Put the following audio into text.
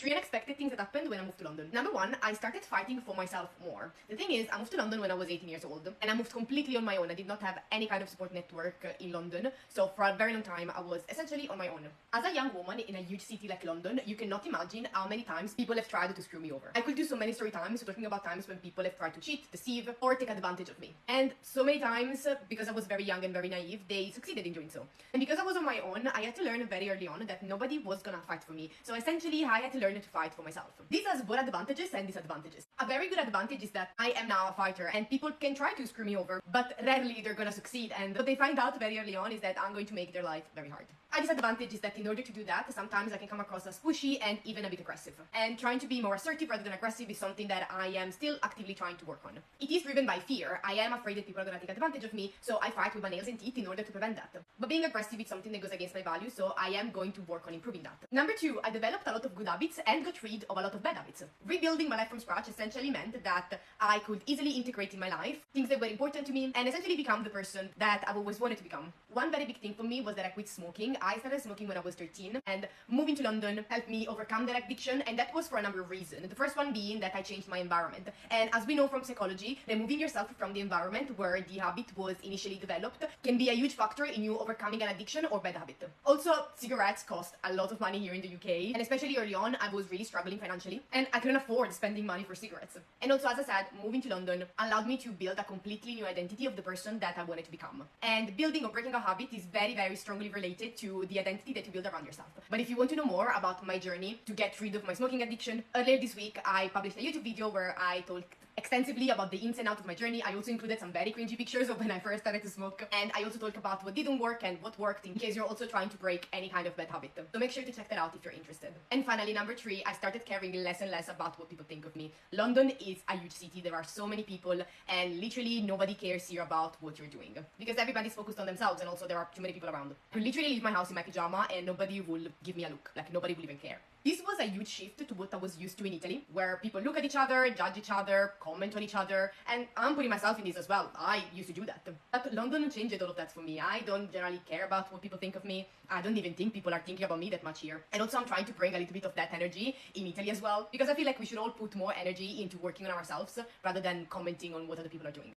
Three unexpected things that happened when I moved to London. Number one, I started fighting for myself more. The thing is, I moved to London when I was 18 years old, and I moved completely on my own. I did not have any kind of support network in London, so for a very long time I was essentially on my own. As a young woman in a huge city like London, you cannot imagine how many times people have tried to screw me over. I could do so many story times talking about times when people have tried to cheat, deceive, or take advantage of me. And so many times, because I was very young and very naive, they succeeded in doing so. And because I was on my own, I had to learn very early on that nobody was gonna fight for me. So essentially, I had to learn to fight for myself. This has both advantages and disadvantages. A very good advantage is that I am now a fighter and people can try to screw me over, but rarely they're gonna succeed. And what they find out very early on is that I'm going to make their life very hard. A disadvantage is that in order to do that, sometimes I can come across as pushy and even a bit aggressive. And trying to be more assertive rather than aggressive is something that I am still actively trying to work on. It is driven by fear. I am afraid that people are gonna take advantage of me, so I fight with my nails and teeth in order to prevent that. But being aggressive is something that goes against my values, so I am going to work on improving that. Number two, I developed a lot of good habits and got rid of a lot of bad habits. Rebuilding my life from scratch essentially meant that I could easily integrate in my life things that were important to me and essentially become the person that I've always wanted to become. One very big thing for me was that I quit smoking. I started smoking when I was 13, and moving to London helped me overcome that addiction, and that was for a number of reasons. The first one being that I changed my environment. And as we know from psychology, removing yourself from the environment where the habit was initially developed can be a huge factor in you overcoming an addiction or bad habit. Also, cigarettes cost a lot of money here in the UK, and especially early on, I was really struggling financially, and I couldn't afford spending money for cigarettes. And also, as I said, moving to London allowed me to build a completely new identity of the person that I wanted to become. And building or breaking a habit is very, very strongly related to the identity that you build around yourself. But if you want to know more about my journey to get rid of my smoking addiction, earlier this week I published a YouTube video where I talked extensively about the ins and outs of my journey. I also included some very cringy pictures of when I first started to smoke, and I also talked about what didn't work and what worked in case you're also trying to break any kind of bad habit. So make sure to check that out if you're interested. And finally, number three, I started caring less and less about what people think of me. London is a huge city. There are so many people, and literally nobody cares here about what you're doing because everybody's focused on themselves, and also there are too many people around. I could literally leave my house in my pajama and nobody will give me a look. Like, nobody will even care. This was a huge shift to what I was used to in Italy, where people look at each other, judge each other, comment on each other, and I'm putting myself in this as well. I used to do that. But London changed all of that for me. I don't generally care about what people think of me. I don't even think people are thinking about me that much here. And also I'm trying to bring a little bit of that energy in Italy as well, because I feel like we should all put more energy into working on ourselves rather than commenting on what other people are doing.